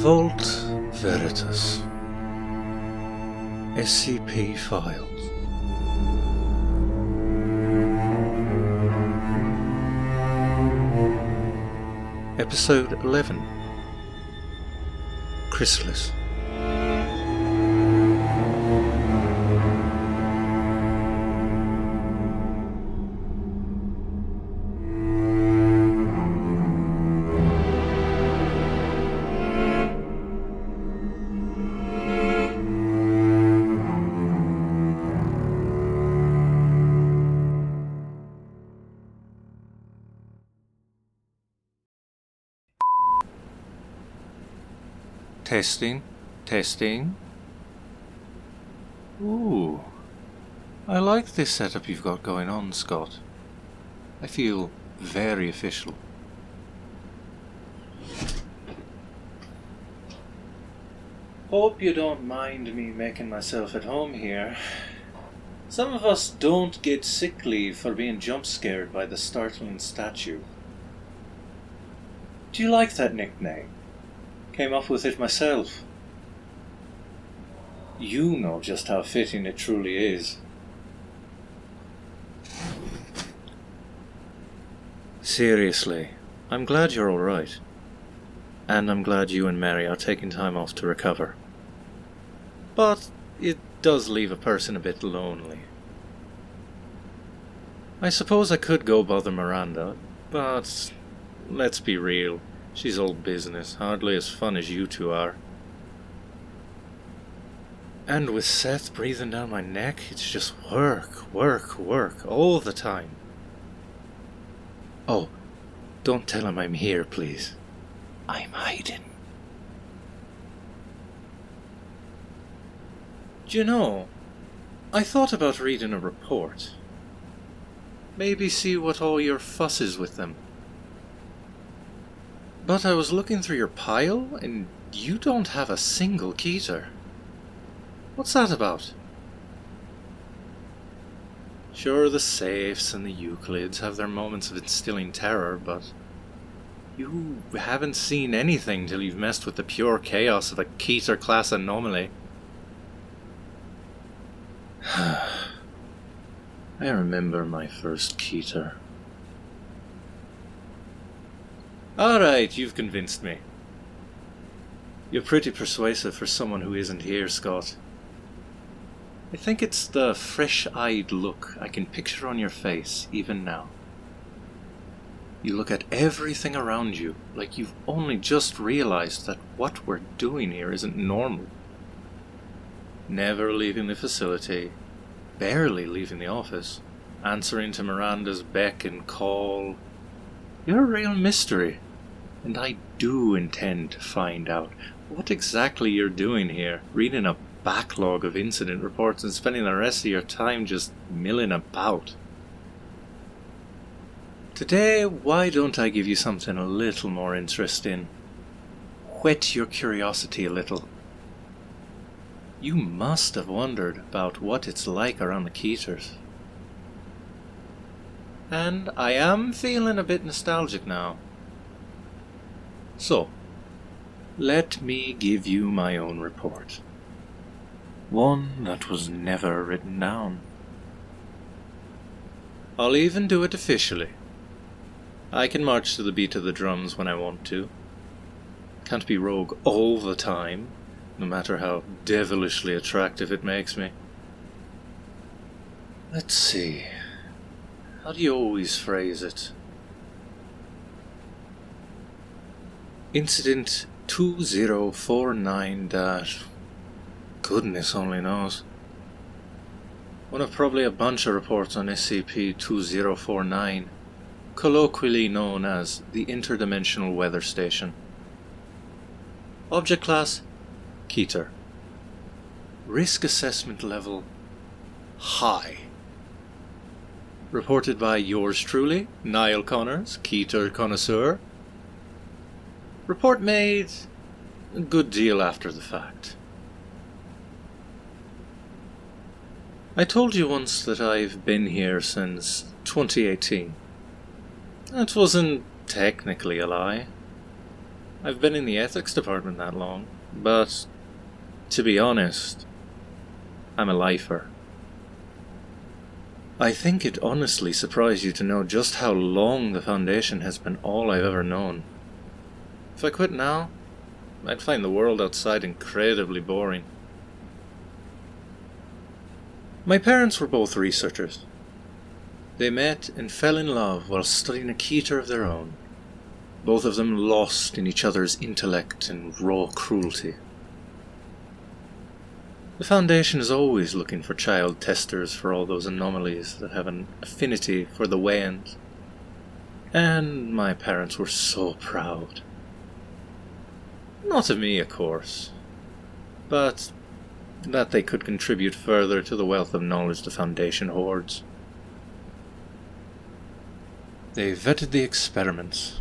Vault Veritas. SCP Files. Episode 11. Chrysalis. Testing. Ooh, I like this setup you've got going on, Scott. I feel very official. Hope you don't mind me making myself at home here. Some of us don't get sick leave for being jump scared by the startling statue. Do you like that nickname? Came up with it myself. You know just how fitting it truly is. Seriously, I'm glad you're alright. And I'm glad you and Mary are taking time off to recover. But it does leave a person a bit lonely. I suppose I could go bother Miranda, but let's be real. She's old business, hardly as fun as you two are. And with Seth breathing down my neck, it's just work, all the time. Oh, don't tell him I'm here, please. I'm hiding. Do you know, I thought about reading a report. Maybe see what all your fuss is with them. But I was looking through your pile, and you don't have a single Keter. What's that about? Sure, the safes and the Euclids have their moments of instilling terror, but you haven't seen anything till you've messed with the pure chaos of a Keter-class anomaly. I remember my first Keter. Alright, you've convinced me. You're pretty persuasive for someone who isn't here, Scott. I think it's the fresh-eyed look I can picture on your face, even now. You look at everything around you like you've only just realized that what we're doing here isn't normal. Never leaving the facility, barely leaving the office, answering to Miranda's beck and call. You're a real mystery, and I do intend to find out what exactly you're doing here, reading a backlog of incident reports and spending the rest of your time just milling about. Today, why don't I give you something a little more interesting? Whet your curiosity a little. You must have wondered about what it's like around the Keters. And I am feeling a bit nostalgic now. So, let me give you my own report. One that was never written down. I'll even do it officially. I can march to the beat of the drums when I want to. Can't be rogue all the time, no matter how devilishly attractive it makes me. Let's see. How do you always phrase it? Incident 2049- goodness only knows. One of probably a bunch of reports on SCP-2049, colloquially known as the Interdimensional Weather Station. Object Class: Keter. Risk Assessment Level: High. Reported by yours truly, Niall Connors, Keter Connoisseur. Report made a good deal after the fact. I told you once that I've been here since 2018. That wasn't technically a lie. I've been in the ethics department that long, but to be honest, I'm a lifer. I think it honestly surprised you to know just how long the Foundation has been all I've ever known. If I quit now, I'd find the world outside incredibly boring. My parents were both researchers. They met and fell in love while studying a Keter of their own, both of them lost in each other's intellect and raw cruelty. The Foundation is always looking for child testers for all those anomalies that have an affinity for the Wayans. And my parents were so proud. Not of me, of course, but that they could contribute further to the wealth of knowledge the Foundation hoards. They vetted the experiments,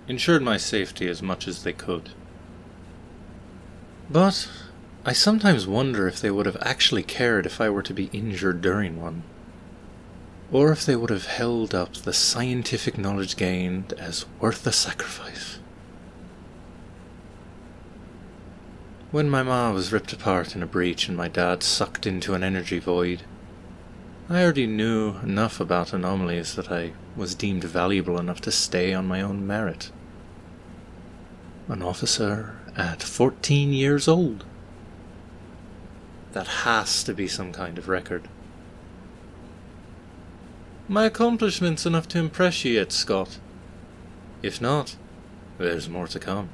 ensured my safety as much as they could. But I sometimes wonder if they would have actually cared if I were to be injured during one, or if they would have held up the scientific knowledge gained as worth the sacrifice. When my ma was ripped apart in a breach and my dad sucked into an energy void, I already knew enough about anomalies that I was deemed valuable enough to stay on my own merit. An officer at 14 years old. That has to be some kind of record. My accomplishment's enough to impress you yet, Scott. If not, there's more to come.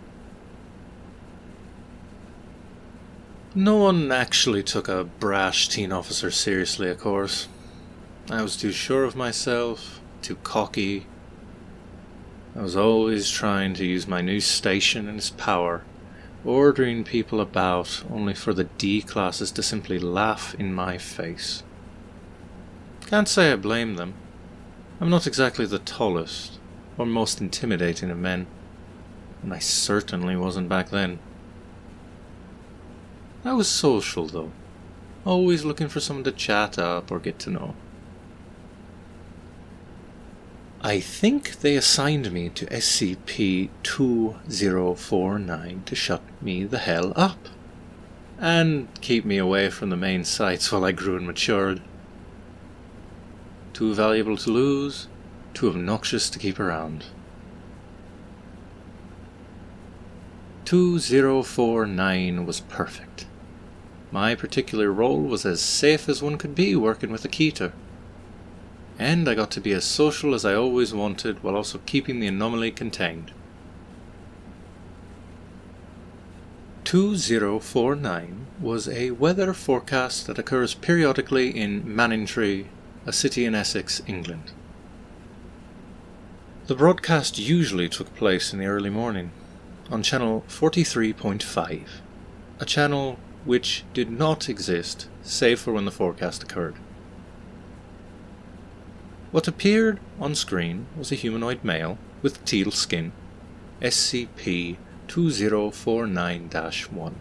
No one actually took a brash teen officer seriously, of course. I was too sure of myself, too cocky. I was always trying to use my new station and its power, ordering people about only for the D classes to simply laugh in my face. Can't say I blame them. I'm not exactly the tallest or most intimidating of men, and I certainly wasn't back then. I was social, though, always looking for someone to chat up or get to know. I think they assigned me to SCP-2049 to shut me the hell up, and keep me away from the main sites while I grew and matured. Too valuable to lose, too obnoxious to keep around. 2049 was perfect. My particular role was as safe as one could be working with a Keter. And I got to be as social as I always wanted while also keeping the anomaly contained. 2049 was a weather forecast that occurs periodically in Manningtree, a city in Essex, England. The broadcast usually took place in the early morning, on channel 43.5, a channel which did not exist save for when the forecast occurred. What appeared on screen was a humanoid male with teal skin, SCP-2049-1.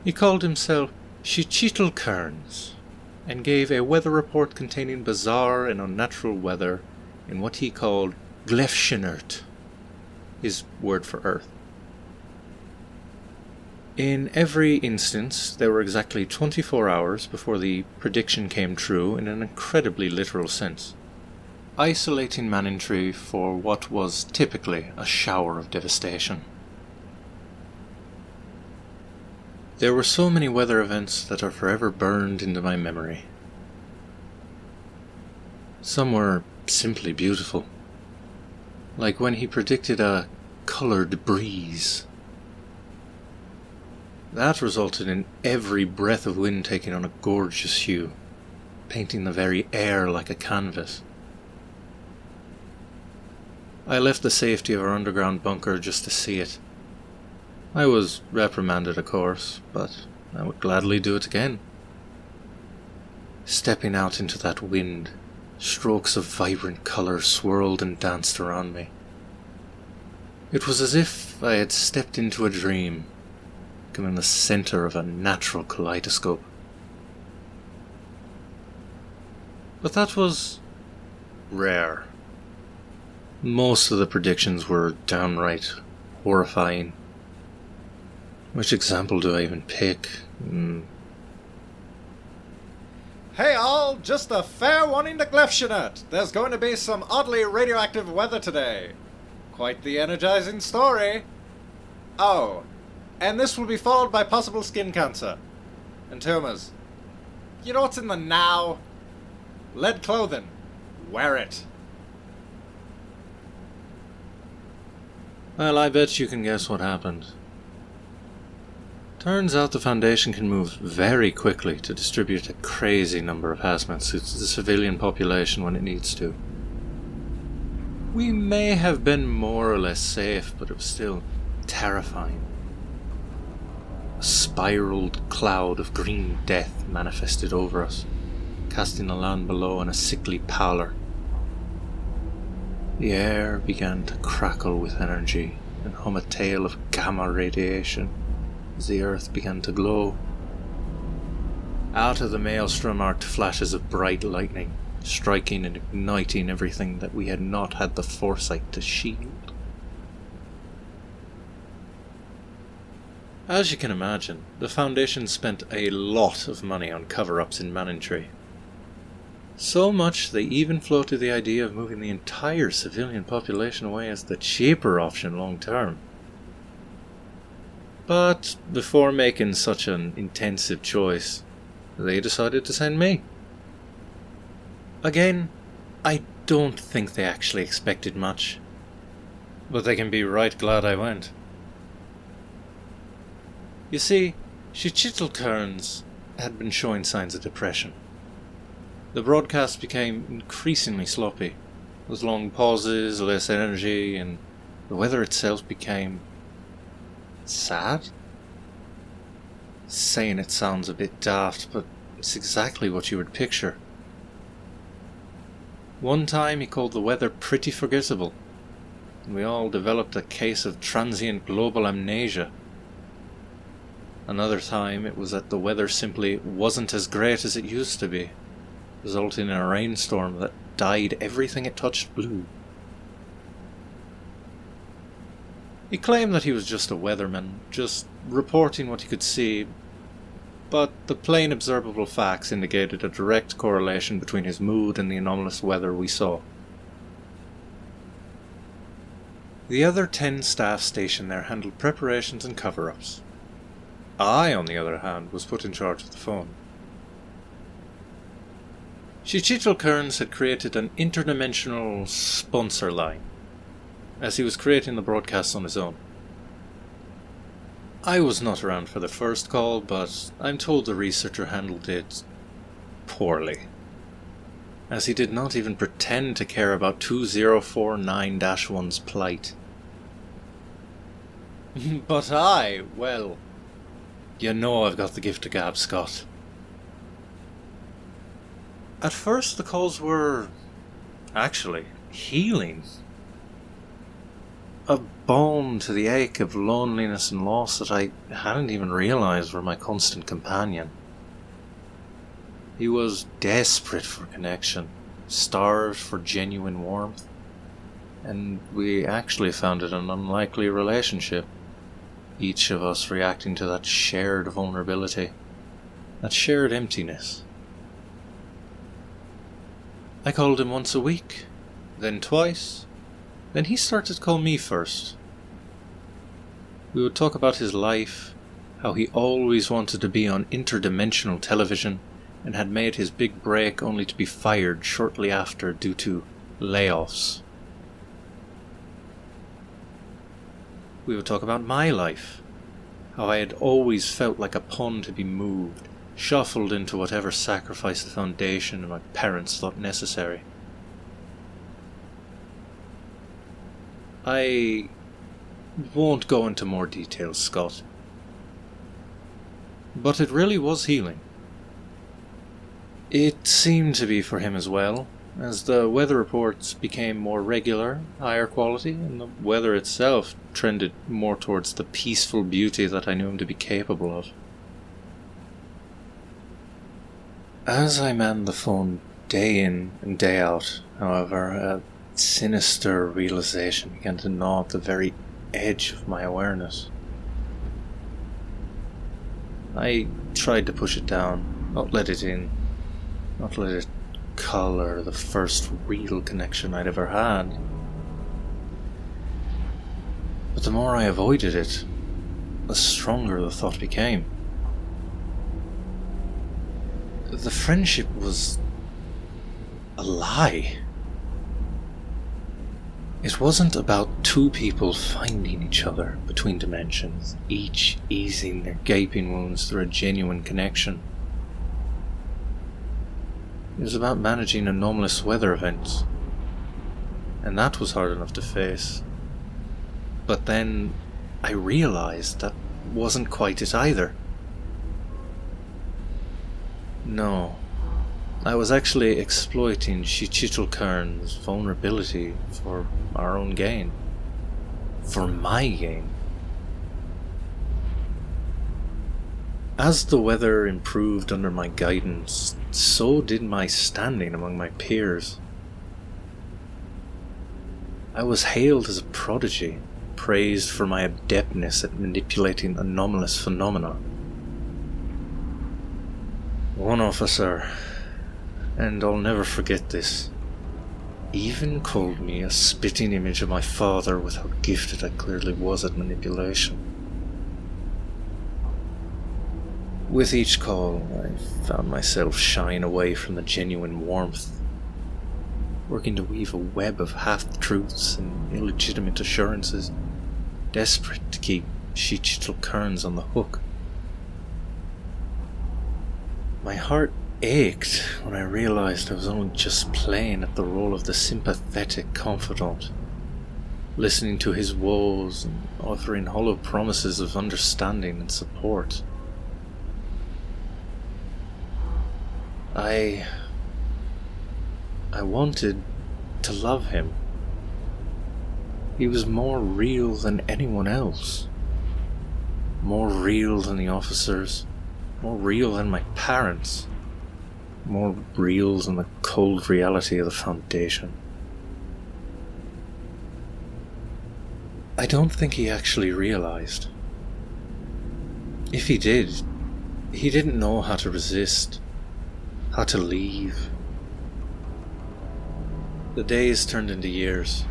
He called himself Shichital Kearns and gave a weather report containing bizarre and unnatural weather in what he called Glefshinert, his word for Earth. In every instance, there were exactly 24 hours before the prediction came true in an incredibly literal sense, isolating Manningtree for what was typically a shower of devastation. There were so many weather events that are forever burned into my memory. Some were simply beautiful, like when he predicted a colored breeze. That resulted in every breath of wind taking on a gorgeous hue, painting the very air like a canvas. I left the safety of our underground bunker just to see it. I was reprimanded, of course, but I would gladly do it again. Stepping out into that wind, strokes of vibrant colour swirled and danced around me. It was as if I had stepped into a dream, in the center of a natural kaleidoscope. But that was rare. Most of the predictions were downright horrifying. Which example do I even pick? Hey all, just a fair warning to Glyphshanet. There's going to be some oddly radioactive weather today. Quite the energizing story. Oh, and this will be followed by possible skin cancer. And tumors. You know what's in the now? Lead clothing. Wear it. Well, I bet you can guess what happened. Turns out the Foundation can move very quickly to distribute a crazy number of hazmat suits to the civilian population when it needs to. We may have been more or less safe, but it was still terrifying. A spiraled cloud of green death manifested over us, casting the land below in a sickly pallor. The air began to crackle with energy and hum a tale of gamma radiation as the earth began to glow. Out of the maelstrom arced flashes of bright lightning, striking and igniting everything that we had not had the foresight to shield. As you can imagine, the Foundation spent a lot of money on cover-ups in Manningtree. So much they even floated the idea of moving the entire civilian population away as the cheaper option long term. But before making such an intensive choice, they decided to send me. Again, I don't think they actually expected much, but they can be right glad I went. You see, Chichitle Kearns had been showing signs of depression. The broadcast became increasingly sloppy, with long pauses, less energy, and the weather itself became sad? Saying it sounds a bit daft, but it's exactly what you would picture. One time he called the weather pretty forgettable, and we all developed a case of transient global amnesia. Another time it was that the weather simply wasn't as great as it used to be, resulting in a rainstorm that dyed everything it touched blue. He claimed that he was just a weatherman, just reporting what he could see, but the plain observable facts indicated a direct correlation between his mood and the anomalous weather we saw. The other 10 staff stationed there handled preparations and cover-ups. I, on the other hand, was put in charge of the phone. Chichitle Kearns had created an interdimensional sponsor line, as he was creating the broadcasts on his own. I was not around for the first call, but I'm told the researcher handled it poorly, as he did not even pretend to care about 2049-1's plight. But well, you know I've got the gift of gab, Scott. At first the calls were actually healing. A balm to the ache of loneliness and loss that I hadn't even realised were my constant companion. He was desperate for connection, starved for genuine warmth, and we actually found it an unlikely relationship, each of us reacting to that shared vulnerability, that shared emptiness. I called him once a week, then twice. Then he started to call me first. We would talk about his life, how he always wanted to be on interdimensional television and had made his big break only to be fired shortly after due to layoffs. We would talk about my life, how I had always felt like a pawn to be moved, shuffled into whatever sacrifice the Foundation and my parents thought necessary. I won't go into more details, Scott. But it really was healing. It seemed to be for him as well, as the weather reports became more regular, higher quality, and the weather itself trended more towards the peaceful beauty that I knew him to be capable of. As I manned the phone day in and day out, however, a sinister realization began to gnaw at the very edge of my awareness. I tried to push it down, not let it in, not let it colour the first real connection I'd ever had. But the more I avoided it, the stronger the thought became. The friendship was a lie. It wasn't about two people finding each other between dimensions, each easing their gaping wounds through a genuine connection. It was about managing anomalous weather events, and that was hard enough to face. But then I realised that wasn't quite it either. No, I was actually exploiting Shichital Kern's vulnerability for our own gain. For my gain. As the weather improved under my guidance, so did my standing among my peers. I was hailed as a prodigy, praised for my adeptness at manipulating anomalous phenomena. One officer, and I'll never forget this, even called me a spitting image of my father with how gifted I clearly was at manipulation. With each call, I found myself shying away from the genuine warmth, working to weave a web of half-truths and illegitimate assurances, desperate to keep Shichital Kearns on the hook. My heart ached when I realised I was only just playing at the role of the sympathetic confidant, listening to his woes and offering hollow promises of understanding and support. I wanted to love him. He was more real than anyone else. More real than the officers. More real than my parents. More real than the cold reality of the Foundation. I don't think he actually realised. If he did, he didn't know how to resist, how to leave. The days turned into years,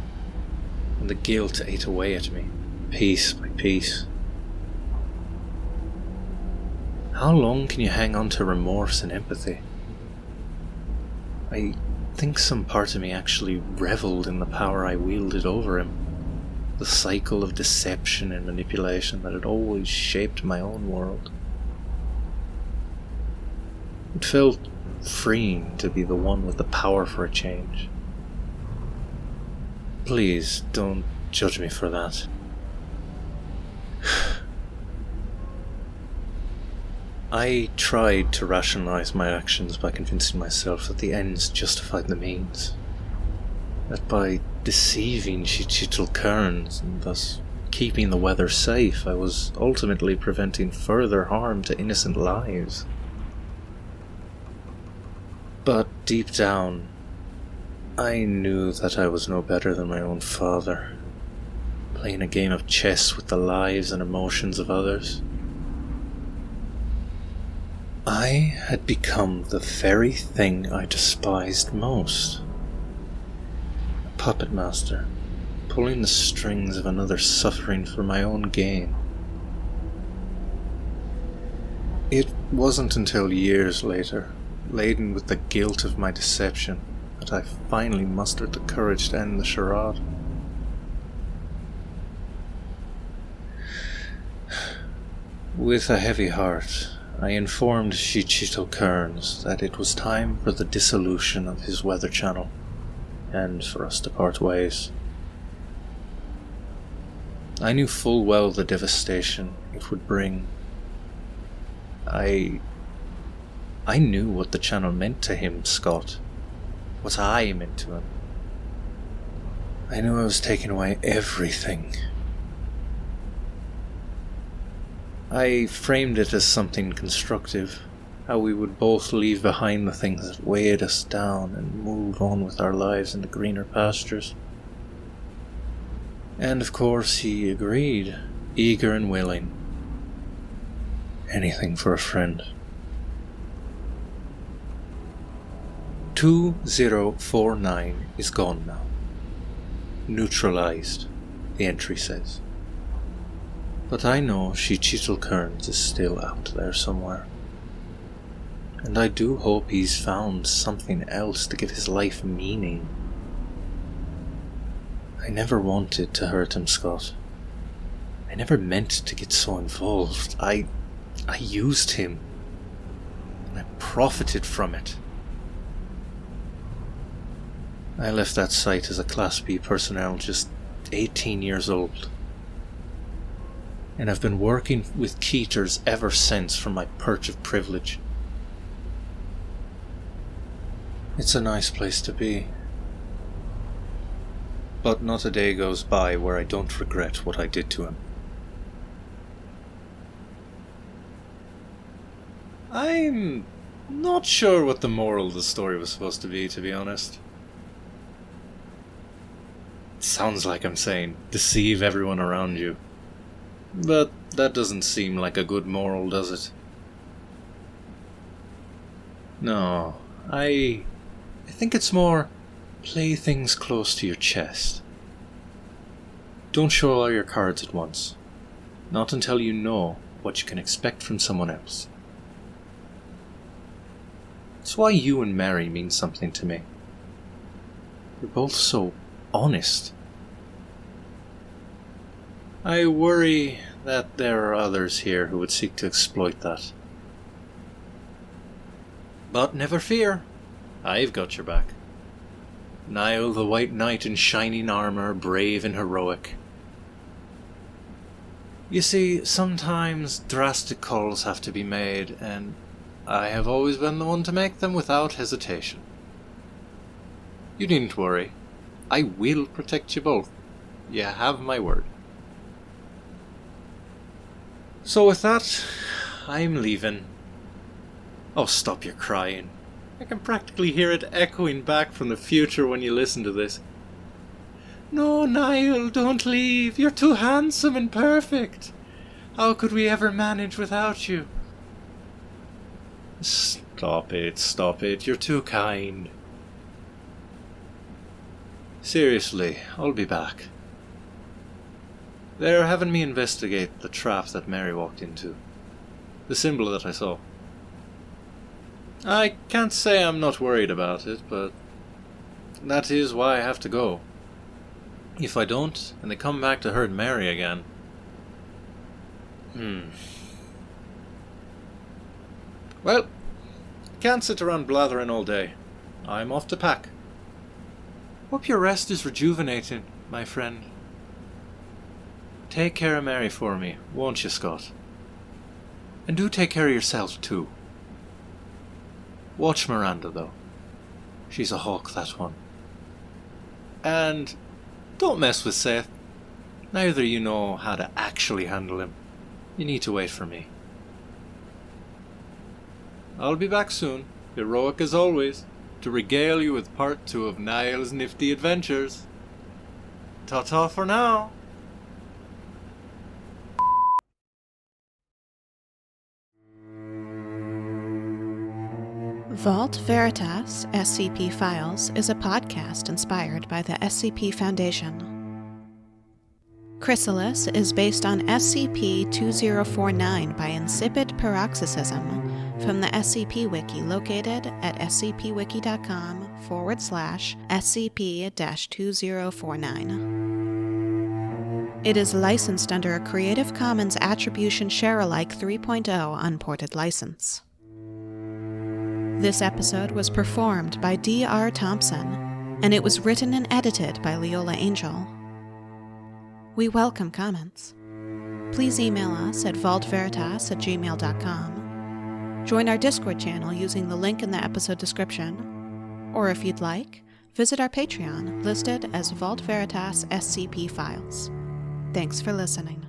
and the guilt ate away at me, piece by piece. How long can you hang on to remorse and empathy? I think some part of me actually revelled in the power I wielded over him, the cycle of deception and manipulation that had always shaped my own world. It felt freeing to be the one with the power for a change. Please don't judge me for that. I tried to rationalise my actions by convincing myself that the ends justified the means. That by deceiving Shichital Kearns and thus keeping the weather safe, I was ultimately preventing further harm to innocent lives. But deep down, I knew that I was no better than my own father, playing a game of chess with the lives and emotions of others. I had become the very thing I despised most. A puppet master, pulling the strings of another suffering for my own gain. It wasn't until years later, laden with the guilt of my deception, that I finally mustered the courage to end the charade. With a heavy heart, I informed Shichital Kearns that it was time for the dissolution of his weather channel, and for us to part ways. I knew full well the devastation it would bring. I knew what the channel meant to him, Scott. What I meant to him. I knew I was taking away everything. I framed it as something constructive, how we would both leave behind the things that weighed us down and move on with our lives into greener pastures. And of course he agreed, eager and willing. Anything for a friend. 2049 is gone now. Neutralized, the entry says. But I know Cheetal Kearns is still out there somewhere. And I do hope he's found something else to give his life meaning. I never wanted to hurt him, Scott. I never meant to get so involved. I used him. And I profited from it. I left that site as a Class B personnel just 18 years old. And I've been working with Keeters ever since from my perch of privilege. It's a nice place to be. But not a day goes by where I don't regret what I did to him. I'm not sure what the moral of the story was supposed to be honest. It sounds like I'm saying, deceive everyone around you. But that doesn't seem like a good moral, does it? No, I think it's more play things close to your chest. Don't show all your cards at once. Not until you know what you can expect from someone else. It's why you and Mary mean something to me. You're both so honest. I worry that there are others here who would seek to exploit that. But never fear, I've got your back. Niall the White Knight in shining armour, brave and heroic. You see, sometimes drastic calls have to be made, and I have always been the one to make them without hesitation. You needn't worry. I will protect you both. You have my word. So with that, I'm leaving. Oh, stop your crying. I can practically hear it echoing back from the future when you listen to this. No, Niall, don't leave. You're too handsome and perfect. How could we ever manage without you? Stop it. You're too kind. Seriously, I'll be back. They're having me investigate the trap that Mary walked into. The symbol that I saw. I can't say I'm not worried about it, but that is why I have to go. If I don't, and they come back to hurt Mary again... Well, can't sit around blathering all day. I'm off to pack. Hope your rest is rejuvenating, my friend. Take care of Mary for me, won't you, Scott? And do take care of yourself, too. Watch Miranda, though. She's a hawk, that one. And don't mess with Seth. Neither you know how to actually handle him. You need to wait for me. I'll be back soon, heroic as always, to regale you with part 2 of Niall's nifty adventures. Ta-ta for now. Vault Veritas SCP Files is a podcast inspired by the SCP Foundation. Chrysalis is based on SCP-2049 by Insipid Paroxysm from the SCP Wiki located at scp-wiki.com/SCP-2049. It is licensed under a Creative Commons Attribution Share-alike 3.0 unported license. This episode was performed by D.R. Thompson, and it was written and edited by Leola Angel. We welcome comments. Please email us at vaultveritas@gmail.com. Join our Discord channel using the link in the episode description. Or if you'd like, visit our Patreon listed as Vault Veritas SCP Files. Thanks for listening.